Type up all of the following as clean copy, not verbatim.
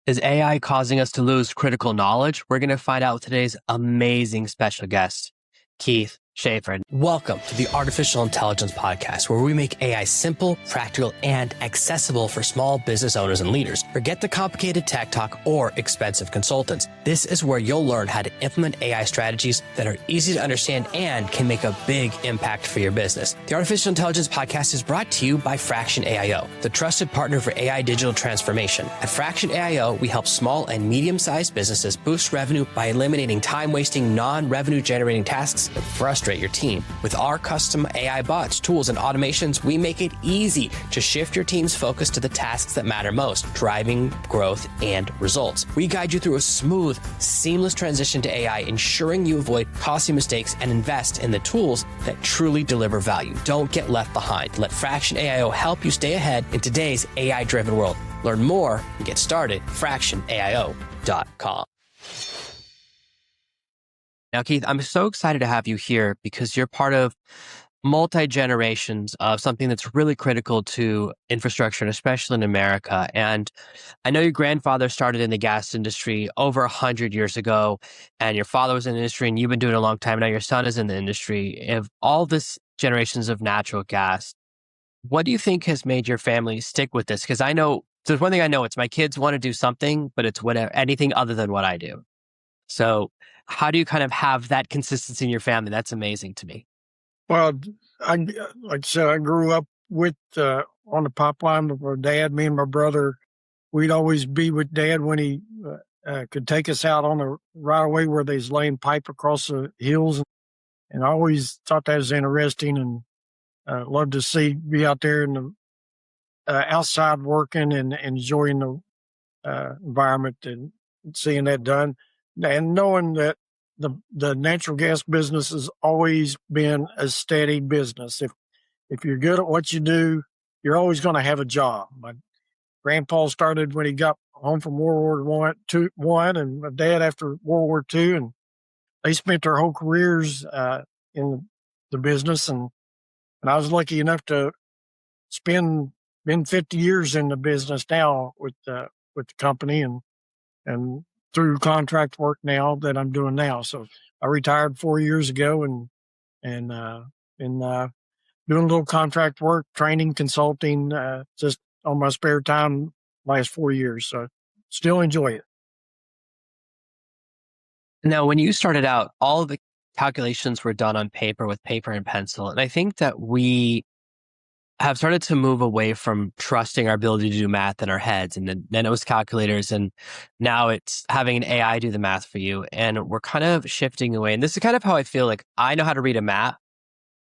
Is AI causing us to lose critical knowledge? We're going to find out with today's amazing special guest, Keith Schafer. Welcome to the Artificial Intelligence Podcast, where we make AI simple, practical, and accessible for small business owners and leaders. Forget the complicated tech talk or expensive consultants. This is where you'll learn how to implement AI strategies that are easy to understand and can make a big impact for your business. The Artificial Intelligence Podcast is brought to you by Fraction AIO, the trusted partner for AI digital transformation. At Fraction AIO, we help small and medium-sized businesses boost revenue by eliminating time-wasting, non-revenue generating tasks that frustrate your team. With our custom AI bots, tools, and automations, we make it easy to shift your team's focus to the tasks that matter most, driving growth and results. We guide you through a smooth, seamless transition to AI, ensuring you avoid costly mistakes and invest in the tools that truly deliver value. Don't get left behind. Let Fraction AIO help you stay ahead in today's AI-driven world. Learn more and get started at fractionaio.com. Now, Keith, I'm so excited to have you here because you're part of multi-generations of something that's really critical to infrastructure, and especially in America. And I know your grandfather started in the gas industry over 100 years ago, and your father was in the industry, and you've been doing it a long time. Now your son is in the industry. Of all this generations of natural gas, what do you think has made your family stick with this? Because I know, there's one thing I know, it's my kids want to do something, but it's whatever, anything other than what I do. So how do you kind of have that consistency in your family? That's amazing to me. Well, like I said, I grew up with on the pipeline with my dad. Me and my brother, we'd always be with Dad when he could take us out on the right of way where they's laying pipe across the hills. And I always thought that was interesting and loved to be out there in the outside working and enjoying the environment and seeing that done. And knowing that the natural gas business has always been a steady business. If you're good at what you do, you're always going to have a job. My grandpa started when he got home from World War One, and my dad after World War II, and they spent their whole careers in the business. And I was lucky enough to been 50 years in the business now with the company and through contract work now that I'm doing now. So I retired 4 years ago and been doing a little contract work, training, consulting, just on my spare time last 4 years. So still enjoy it. Now, when you started out, all of the calculations were done on paper with paper and pencil. And I think that we have started to move away from trusting our ability to do math in our heads. And then it was calculators. And now it's having an AI do the math for you. And we're kind of shifting away. And this is kind of how I feel like I know how to read a map.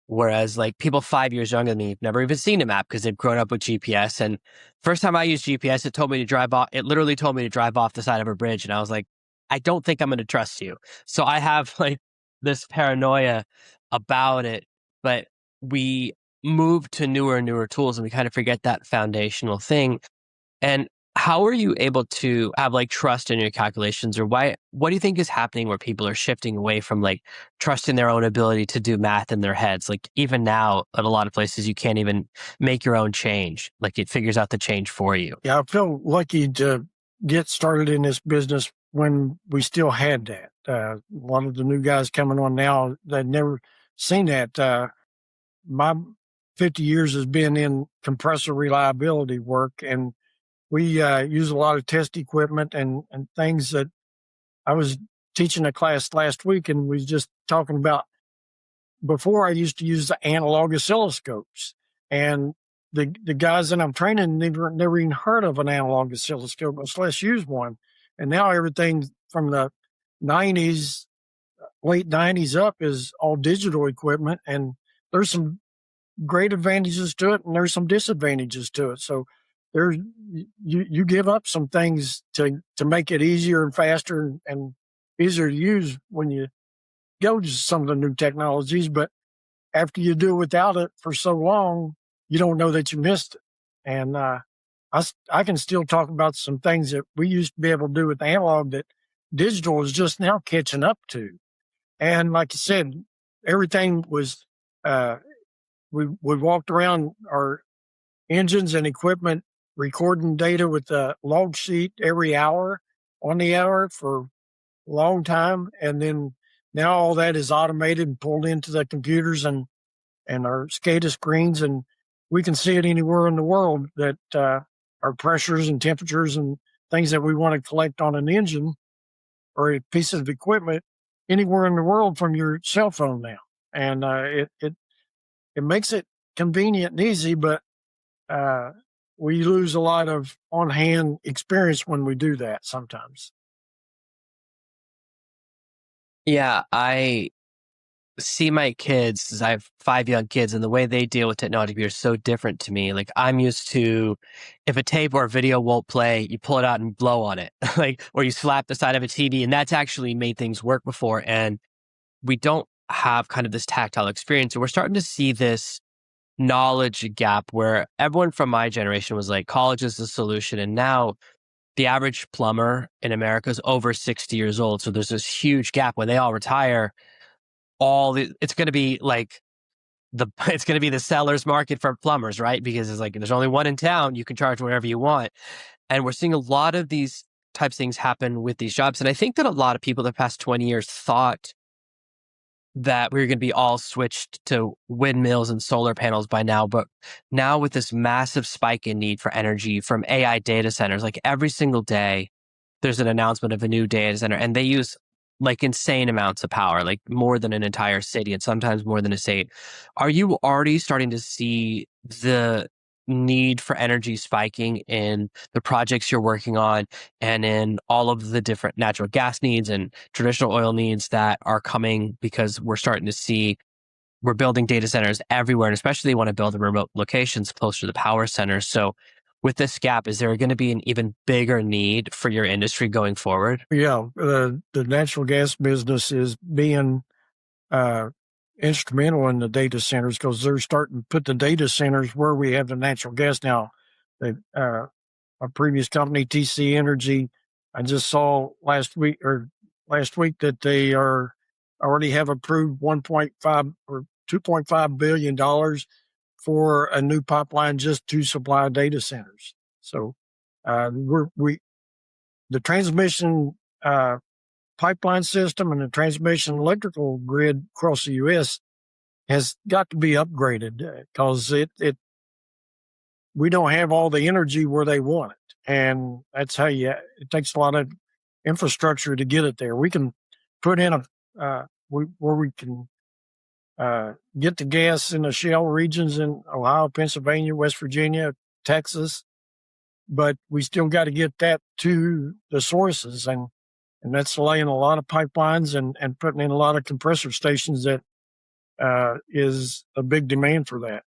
Whereas like people 5 years younger than me have never even seen a map because they've grown up with GPS. And first time I used GPS, it told me to drive off. It literally told me to drive off the side of a bridge. And I was like, I don't think I'm going to trust you. So I have like this paranoia about it, but we move to newer and newer tools and we kind of forget that foundational thing. And how are you able to have like trust in your calculations, or what do you think is happening where people are shifting away from like trusting their own ability to do math in their heads? Like even now at a lot of places, you can't even make your own change. Like it figures out the change for you. Yeah, I feel lucky to get started in this business when we still had that. A lot of the new guys coming on now, they'd never seen that. My 50 years has been in compressor reliability work, and we use a lot of test equipment and things that I was teaching a class last week, and we was just talking about before I used to use the analog oscilloscopes, and the guys that I'm training never even heard of an analog oscilloscope, much less use one. And now everything from the 90s, late 90s up is all digital equipment, and there's some great advantages to it and there's some disadvantages to it. So you give up some things to make it easier and faster and easier to use when you go to some of the new technologies. But after you do without it for so long, you don't know that you missed it. And I can still talk about some things that we used to be able to do with analog that digital is just now catching up to. And like I said, everything was we walked around our engines and equipment recording data with a log sheet every hour on the hour for a long time. And then now all that is automated and pulled into the computers and our SCADA screens, and we can see it anywhere in the world that our pressures and temperatures and things that we want to collect on an engine or a piece of equipment anywhere in the world from your cell phone now. And it makes it convenient and easy, but we lose a lot of on-hand experience when we do that sometimes. Yeah, I see my kids, I have 5 young kids, and the way they deal with technology is so different to me. Like, I'm used to, if a tape or a video won't play, you pull it out and blow on it, like, or you slap the side of a TV, and that's actually made things work before. And we don't have kind of this tactile experience. So we're starting to see this knowledge gap where everyone from my generation was like, college is the solution. And now the average plumber in America is over 60 years old. So there's this huge gap when they all retire. It's going to be like it's going to be the seller's market for plumbers, right? Because it's like, there's only one in town. You can charge whatever you want. And we're seeing a lot of these types of things happen with these jobs. And I think that a lot of people the past 20 years thought that we were going to be all switched to windmills and solar panels by now. But now with this massive spike in need for energy from AI data centers, like every single day, there's an announcement of a new data center, and they use like insane amounts of power, like more than an entire city and sometimes more than a state. Are you already starting to see the need for energy spiking in the projects you're working on and in all of the different natural gas needs and traditional oil needs that are coming, because we're starting to see we're building data centers everywhere, and especially they want to build in remote locations closer to the power centers. So with this gap, is there going to be an even bigger need for your industry going forward? Yeah, the natural gas business is being instrumental in the data centers because they're starting to put the data centers where we have the natural gas now. Our previous company, TC Energy, I just saw last week that they already have approved 1.5 or $2.5 billion for a new pipeline just to supply data centers. So the transmission pipeline system and the transmission electrical grid across the U.S. has got to be upgraded because we don't have all the energy where they want it, and that's how it takes a lot of infrastructure to get it there. We can put in where we can get the gas in the shale regions in Ohio, Pennsylvania, West Virginia, Texas, but we still got to get that to the sources, and that's laying a lot of pipelines and putting in a lot of compressor stations that is a big demand for that.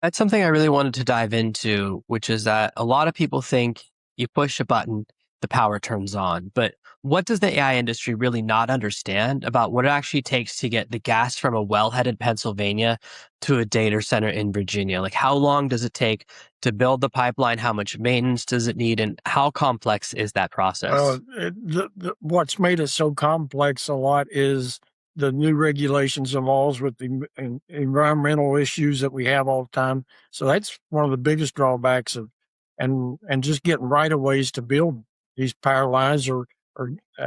That's something I really wanted to dive into, which is that a lot of people think you push a button, the power turns on. But what does the AI industry really not understand about what it actually takes to get the gas from a wellhead in Pennsylvania to a data center in Virginia? Like, how long does it take to build the pipeline? How much maintenance does it need? And how complex is that process? What's made it so complex a lot is the new regulations and laws with the environmental issues that we have all the time. So that's one of the biggest drawbacks and just getting right of ways to build these power lines or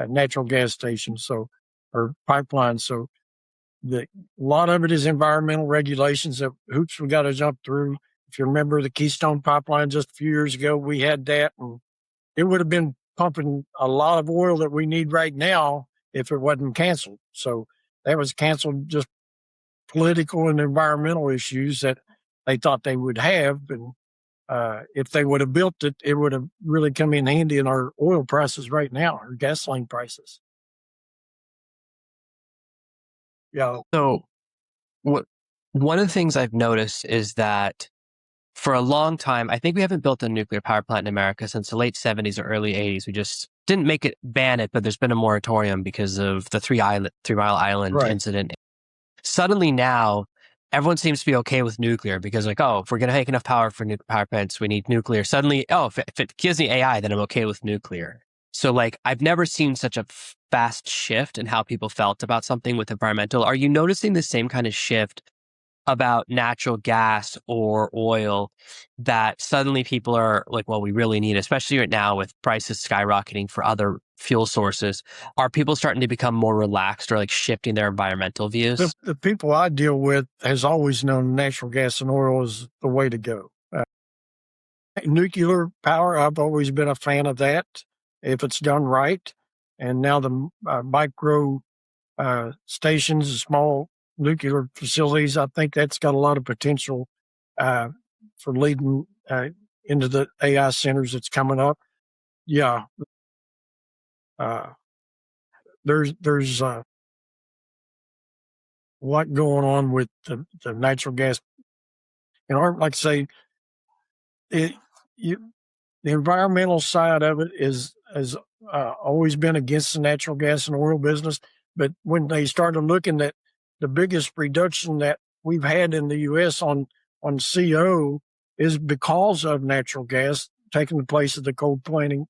natural gas stations, or pipelines. So a lot of it is environmental regulations that hoops we got to jump through. If you remember the Keystone pipeline just a few years ago, we had that, and it would have been pumping a lot of oil that we need right now if it wasn't canceled. So that was canceled, just political and environmental issues that they thought they would have. And if they would have built it, it would have really come in handy in our oil prices right now, or gasoline prices. Yeah. So one of the things I've noticed is that for a long time, I think we haven't built a nuclear power plant in America since the late 70s or early 80s. We just didn't ban it, but there's been a moratorium because of the Three Mile Island incident. Suddenly now, everyone seems to be okay with nuclear because, like, oh, if we're going to make enough power for nuclear power plants, we need nuclear. Suddenly, oh, if it gives me AI, then I'm okay with nuclear. So, like, I've never seen such a fast shift in how people felt about something with environmental. Are you noticing the same kind of shift about natural gas or oil that suddenly people are like, well, we really need, especially right now with prices skyrocketing for other fuel sources. Are people starting to become more relaxed or like shifting their environmental views? The people I deal with has always known natural gas and oil is the way to go. Nuclear power, I've always been a fan of that if it's done right. And now the micro stations, the small nuclear facilities, I think that's got a lot of potential uh, for leading into the AI centers that's coming up. Yeah, uh, there's a lot going on with the natural gas. Like I say, it, you, the environmental side of it has always been against the natural gas and oil business. But when they started looking at the biggest reduction that we've had in the U.S. on CO is because of natural gas taking the place of the coal burning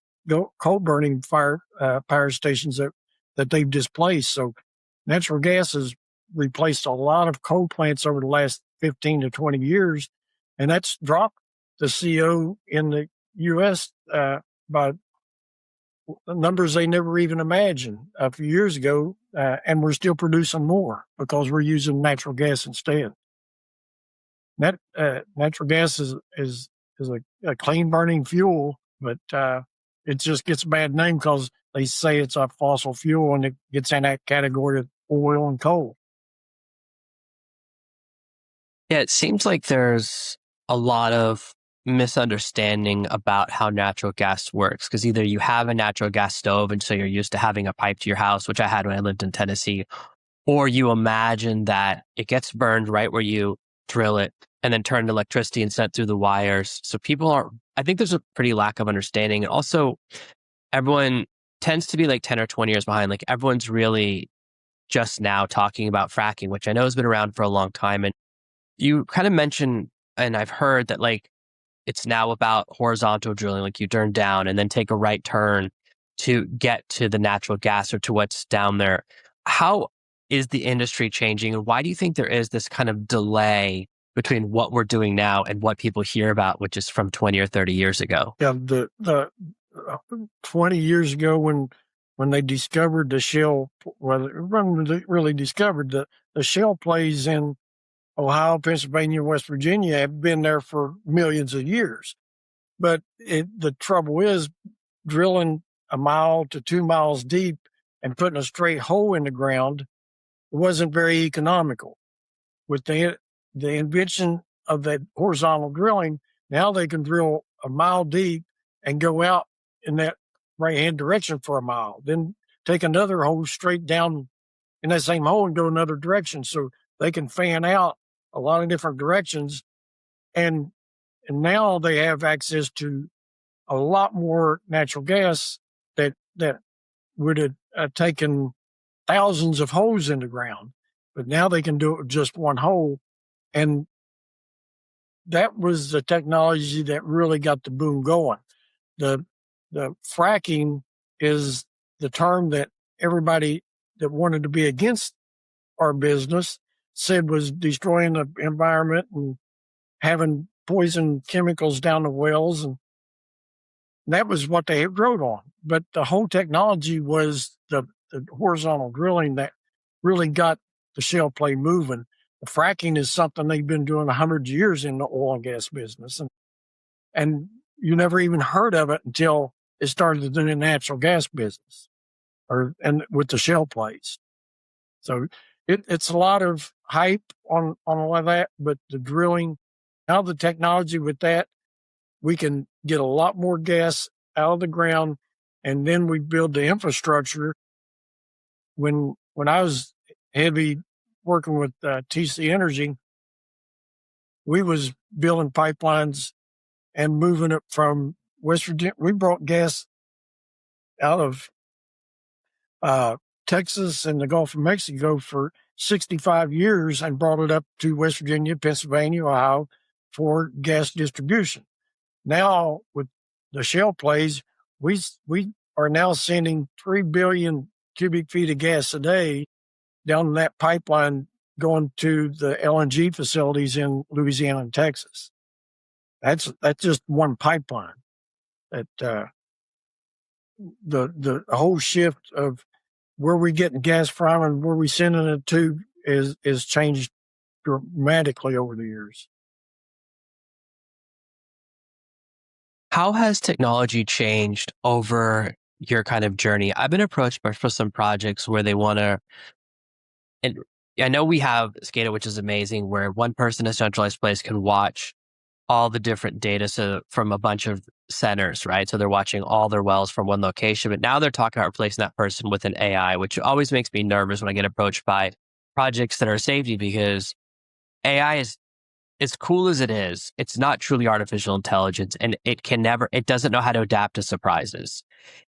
power stations that they've displaced. So natural gas has replaced a lot of coal plants over the last 15 to 20 years, and that's dropped the CO in the U.S. By numbers they never even imagined a few years ago, and we're still producing more because we're using natural gas instead. Natural gas is a clean burning fuel, but it just gets a bad name because they say it's a fossil fuel and it gets in that category of oil and coal. Yeah, it seems like there's a lot of misunderstanding about how natural gas works because either you have a natural gas stove and so you're used to having a pipe to your house, which I had when I lived in Tennessee, or you imagine that it gets burned right where you drill it and then turned electricity and sent through the wires. So I think there's a pretty lack of understanding. And also, everyone tends to be like 10 or 20 years behind. Like everyone's really just now talking about fracking, which I know has been around for a long time. And you kind of mentioned, and I've heard that like it's now about horizontal drilling, like you turn down and then take a right turn to get to the natural gas or to what's down there. How is the industry changing? And why do you think there is this kind of delay between what we're doing now and what people hear about, which is from 20 or 30 years ago? Yeah, the 20 years ago when they discovered the shale, well, when they really discovered the shale plays in Ohio, Pennsylvania, West Virginia have been there for millions of years. But the trouble is drilling a mile to 2 miles deep and putting a straight hole in the ground wasn't very economical. With the invention of that horizontal drilling, now they can drill a mile deep and go out in that right-hand direction for a mile, then take another hole straight down in that same hole and go another direction. So they can fan out a lot of different directions. And now they have access to a lot more natural gas that would have taken thousands of holes in the ground. But now they can do it with just one hole. And that was the technology that really got the boom going. The fracking is the term that everybody that wanted to be against our business said was destroying the environment and having poison chemicals down the wells. And that was what they wrote on. But the whole technology was the horizontal drilling that really got the shale play moving. The fracking is something they've been doing 100 years in the oil and gas business. And you never even heard of it until it started in the natural gas business and with the shale plays. So it's a lot of hype on all of that, but the drilling, now the technology with that, we can get a lot more gas out of the ground, and then we build the infrastructure. When I was heavy working with TC Energy, we was building pipelines and moving it from West Virginia. We brought gas out of Texas and the Gulf of Mexico for 65 years and brought it up to West Virginia, Pennsylvania, Ohio for gas distribution. Now with the shale plays, we are now sending 3 billion cubic feet of gas a day down that pipeline going to the LNG facilities in Louisiana and Texas. That's just one pipeline. That the whole shift of where we getting gas from and where we sending it to is changed dramatically over the years. How has technology changed over your kind of journey? I've been approached for some projects where they want to, and I know we have SCADA, which is amazing, where one person in a centralized place can watch all the different data from a bunch of centers, right? So they're watching all their wells from one location, but now they're talking about replacing that person with an AI, which always makes me nervous when I get approached by projects that are safety, because AI is, as cool as it is, it's not truly artificial intelligence, and it doesn't know how to adapt to surprises.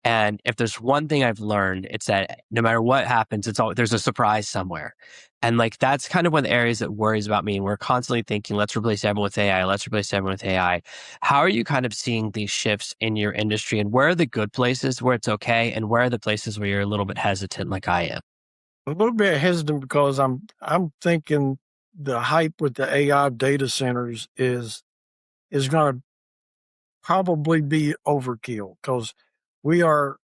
And if there's one thing I've learned, it's that no matter what happens, there's a surprise somewhere. And like, that's kind of one of the areas that worries about me. And we're constantly thinking, let's replace everyone with AI. Let's replace everyone with AI. How are you kind of seeing these shifts in your industry, and where are the good places where it's okay? And where are the places where you're a little bit hesitant like I am? A little bit hesitant because I'm thinking the hype with the AI data centers is going to probably be overkill, because they're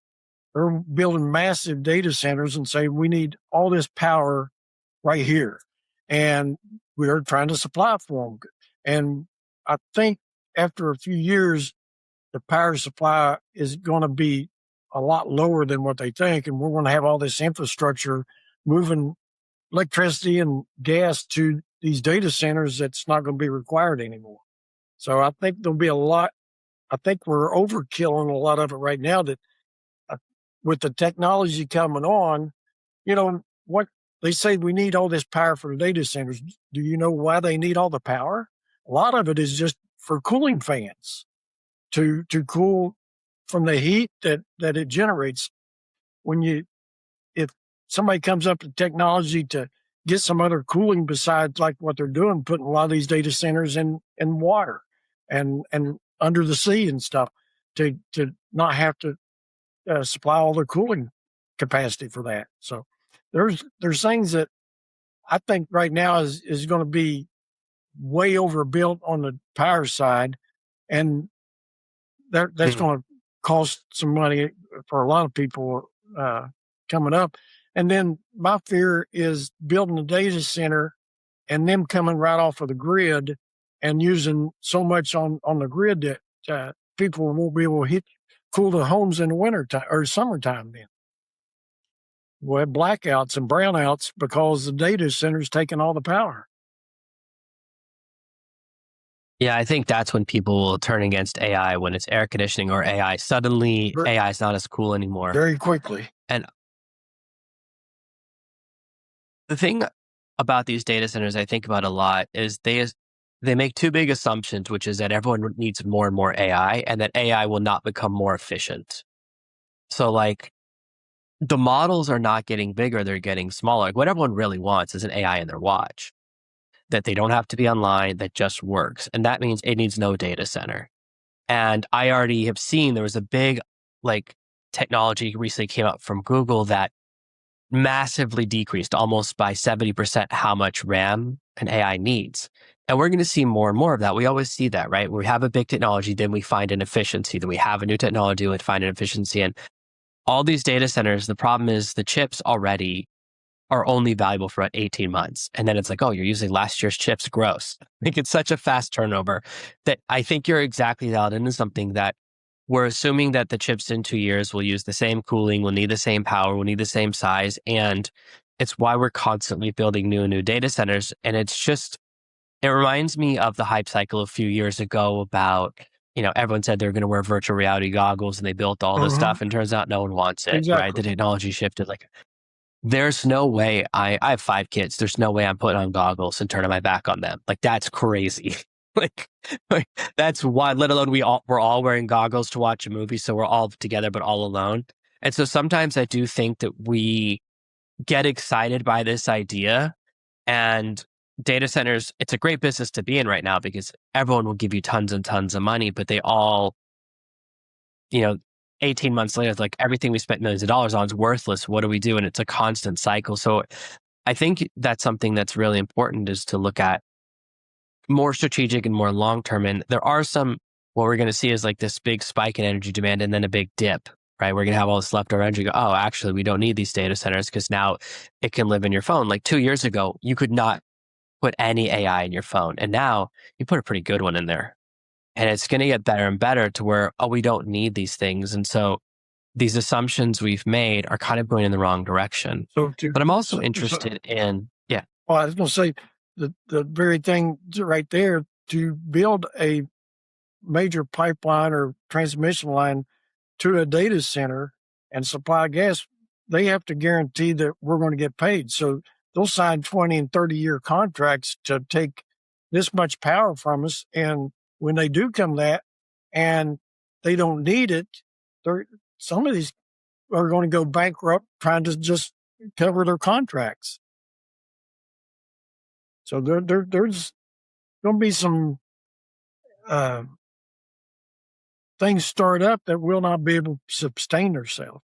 building massive data centers and say we need all this power right here, and we are trying to supply for them. And I think after a few years, the power supply is going to be a lot lower than what they think, and we're going to have all this infrastructure moving electricity and gas to these data centers that's not going to be required anymore. So I think there'll be a lot. I think we're overkilling a lot of it right now. That with the technology coming on, what they say, we need all this power for the data centers. Do you know why they need all the power? A lot of it is just for cooling fans to cool from the heat that it generates. If somebody comes up with technology to get some other cooling besides like what they're doing, putting a lot of these data centers in water and under the sea and stuff, to not have to supply all their cooling capacity for that. So there's things that I think right now is going to be way overbuilt on the power side, and that's going to cost some money for a lot of people coming up. And then my fear is building a data center and them coming right off of the grid and using so much on the grid that people won't be able to cool their homes in the winter time or summertime. Then we'll have blackouts and brownouts because the data center's taking all the power. Yeah, I think that's when people will turn against AI, when it's air conditioning or AI. Suddenly, AI is not as cool anymore. Very quickly. And the thing about these data centers I think about a lot is they make two big assumptions, which is that everyone needs more and more AI, and that AI will not become more efficient. So like, the models are not getting bigger, they're getting smaller. Like, what everyone really wants is an AI in their watch that they don't have to be online, that just works. And that means it needs no data center. And I already have seen there was a big technology recently came up from Google that massively decreased almost by 70% how much RAM an AI needs. And we're going to see more and more of that. We always see that, right? We have a big technology, then we find an efficiency. Then we have a new technology, we find an efficiency. And all these data centers, the problem is the chips already are only valuable for about 18 months. And then it's like, oh, you're using last year's chips, gross. Like, it's such a fast turnover that I think you're exactly dialed into something that we're assuming that the chips in 2 years will use the same cooling, will need the same power, will need the same size. And it's why we're constantly building new and new data centers. And it reminds me of the hype cycle a few years ago about, everyone said they were going to wear virtual reality goggles and they built all this stuff, and turns out no one wants it, exactly. Right? The technology shifted. Like, there's no way I have 5 kids. There's no way I'm putting on goggles and turning my back on them. Like, that's crazy. like that's why, let alone we're all wearing goggles to watch a movie. So we're all together, but all alone. And so sometimes I do think that we get excited by this idea, and data centers, it's a great business to be in right now because everyone will give you tons and tons of money, but they all, 18 months later, it's like everything we spent millions of dollars on is worthless. What do we do? And it's a constant cycle. So I think that's something that's really important, is to look at more strategic and more long term. And there are some, what we're going to see is like this big spike in energy demand and then a big dip, right? We're going to have all this leftover energy. Go, oh, actually, we don't need these data centers because now it can live in your phone. Like 2 years ago, you could not put any AI in your phone. And now you put a pretty good one in there. And it's going to get better and better to where, oh, we don't need these things. And so these assumptions we've made are kind of going in the wrong direction. But I'm also interested in, yeah. Well, I was going to say the very thing right there, to build a major pipeline or transmission line to a data center and supply gas, they have to guarantee that we're going to get paid. So they'll sign 20 and 30-year contracts to take this much power from us. And when they do come that and they don't need it, some of these are going to go bankrupt trying to just cover their contracts. So there's going to be some things start up that will not be able to sustain themselves.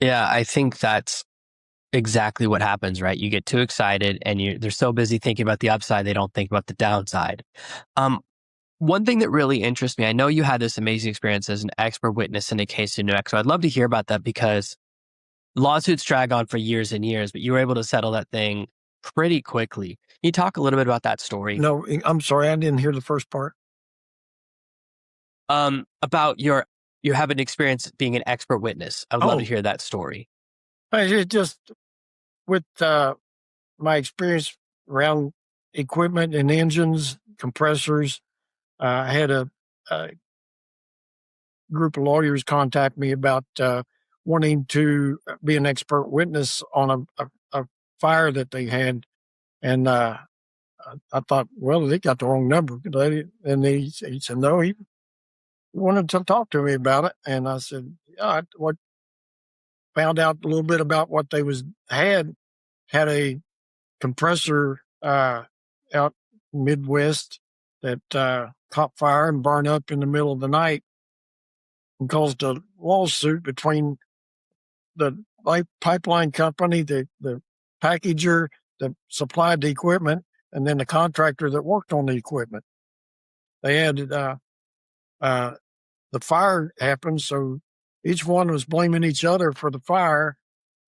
Yeah, I think that's exactly what happens, right? You get too excited and they're so busy thinking about the upside, they don't think about the downside. One thing that really interests me, I know you had this amazing experience as an expert witness in a case in New Mexico. I'd love to hear about that, because lawsuits drag on for years and years, but you were able to settle that thing pretty quickly. Can you talk a little bit about that story? No, I'm sorry, I didn't hear the first part. About you have an experience being an expert witness. I would love to hear that story. It just, with my experience around equipment and engines, compressors, I had a group of lawyers contact me about wanting to be an expert witness on a fire that they had. And I thought, well, they got the wrong number. And he said, no, he wanted to talk to me about it. And I said, yeah, found out a little bit about what they had a compressor out Midwest that caught fire and burned up in the middle of the night, and caused a lawsuit between the pipeline company, the packager that supplied the equipment, and then the contractor that worked on the equipment. They had the fire happened, so each one was blaming each other for the fire.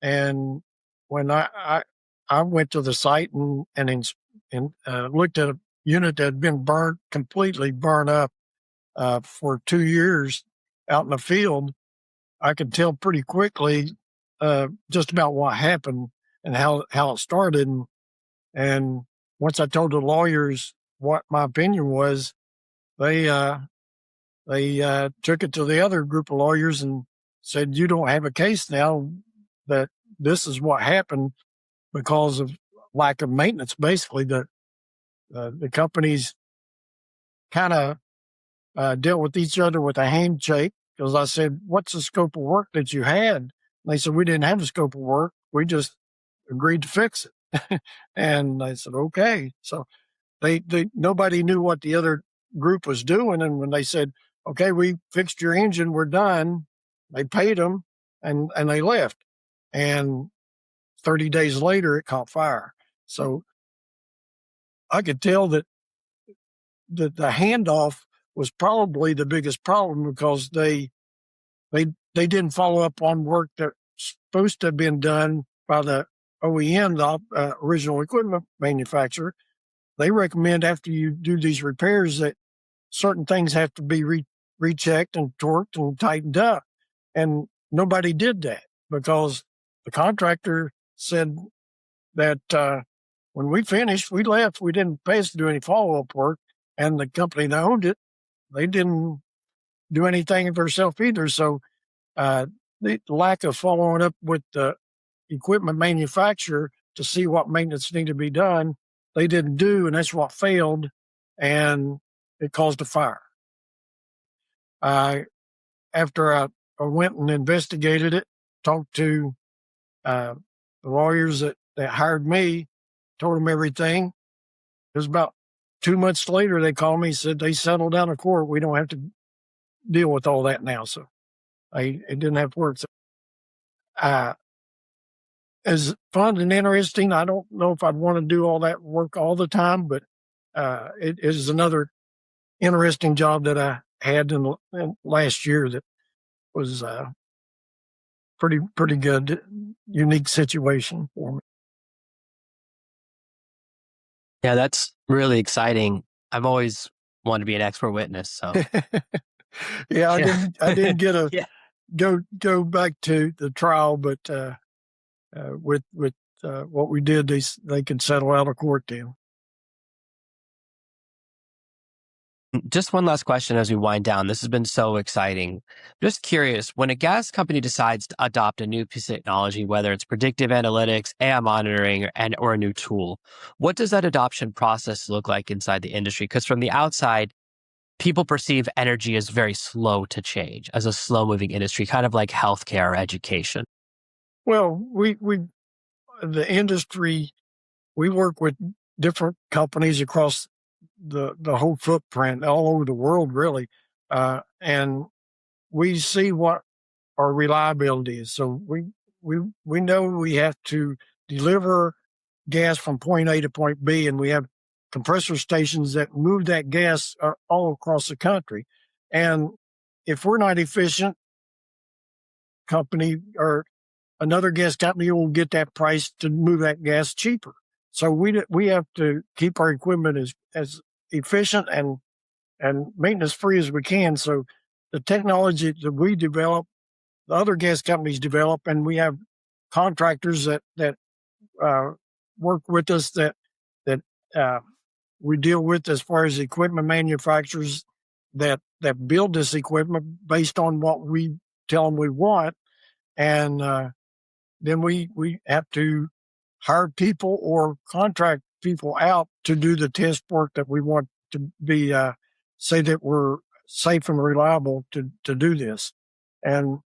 And when I went to the site and looked at a unit that had been completely burned up for 2 years out in the field, I could tell pretty quickly just about what happened and how it started. And once I told the lawyers what my opinion was, they took it to the other group of lawyers and said, you don't have a case now, that this is what happened because of lack of maintenance. Basically, the companies kind of dealt with each other with a handshake, because I said, what's the scope of work that you had? And they said, we didn't have the scope of work. We just agreed to fix it. And I said, okay. So nobody knew what the other group was doing. And when they said, okay, we fixed your engine, we're done, they paid them and they left. And 30 days later, it caught fire. So I could tell that the handoff was probably the biggest problem, because they didn't follow up on work that's supposed to have been done by the OEM, the original equipment manufacturer. They recommend after you do these repairs that certain things have to be rechecked and torqued and tightened up. And nobody did that, because the contractor said that when we finished, we left. We didn't pay us to do any follow-up work. And the company that owned it, they didn't do anything themselves either. So the lack of following up with the equipment manufacturer to see what maintenance needed to be done, they didn't do, and that's what failed, and it caused a fire. After I went and investigated it, talked to the lawyers that hired me, told them everything. It was about 2 months later, they called me, said they settled down in court. We don't have to deal with all that now. So it didn't have to work. So as fun and interesting. I don't know if I'd want to do all that work all the time, but it is another interesting job that I had in last year that was pretty good, unique situation for me. Yeah, that's really exciting. I've always wanted to be an expert witness. So yeah, I didn't get a yeah. go back to the trial, but with what we did, they could settle out of court deal. Just one last question as we wind down. This has been so exciting. Just curious, when a gas company decides to adopt a new piece of technology, whether it's predictive analytics, AI monitoring, or a new tool, what does that adoption process look like inside the industry? Because from the outside, people perceive energy as very slow to change, as a slow moving industry, kind of like healthcare or education. Well, the industry, we work with different companies across the whole footprint all over the world, really. And we see what our reliability is. So we know we have to deliver gas from point A to point B, and we have compressor stations that move that gas all across the country. And if we're not efficient, company or another gas company will get that price to move that gas cheaper. So we have to keep our equipment as efficient and maintenance free as we can. So the technology that we develop, the other gas companies develop, and we have contractors that work with us that we deal with as far as equipment manufacturers that build this equipment based on what we tell them we want, and then we have to hire people or contract people out to do the test work that we want to be, say that we're safe and reliable to do this. And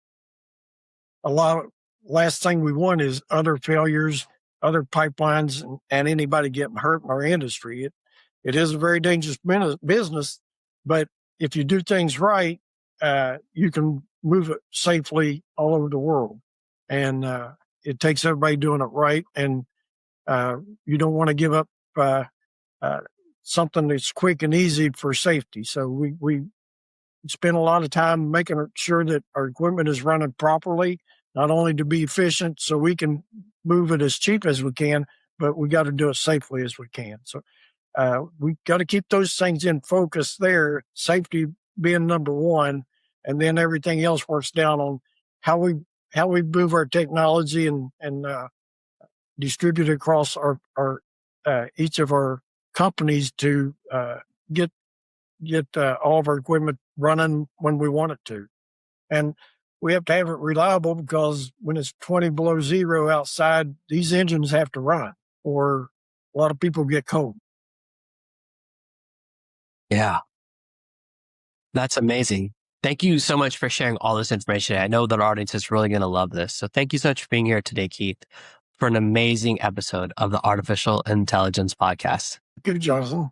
last thing we want is other failures, other pipelines, and anybody getting hurt in our industry. It is a very dangerous business, but if you do things right, you can move it safely all over the world. And it takes everybody doing it right. And you don't want to give up something that's quick and easy for safety. So we spend a lot of time making sure that our equipment is running properly, not only to be efficient so we can move it as cheap as we can, but we got to do it safely as we can. So we got to keep those things in focus there, safety being number one, and then everything else works down on how we move our technology and distribute across our each of our companies to get all of our equipment running when we want it to. And we have to have it reliable because when it's 20 below zero outside, these engines have to run or a lot of people get cold. Yeah. That's amazing. Thank you so much for sharing all this information. I know that our audience is really going to love this. So thank you so much for being here today, Keith, for an amazing episode of the Artificial Intelligence Podcast. Good, Jonathan.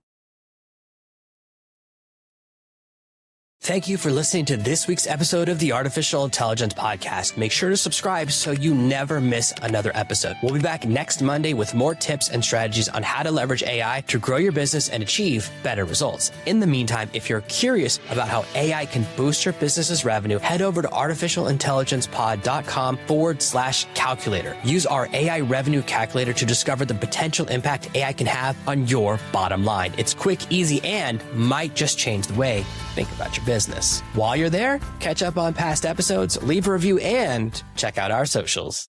Thank you for listening to this week's episode of the Artificial Intelligence Podcast. Make sure to subscribe so you never miss another episode. We'll be back next Monday with more tips and strategies on how to leverage AI to grow your business and achieve better results. In the meantime, if you're curious about how AI can boost your business's revenue, head over to artificialintelligencepod.com/calculator. Use our AI revenue calculator to discover the potential impact AI can have on your bottom line. It's quick, easy, and might just change the way you think about your business. While you're there, catch up on past episodes, leave a review, and check out our socials.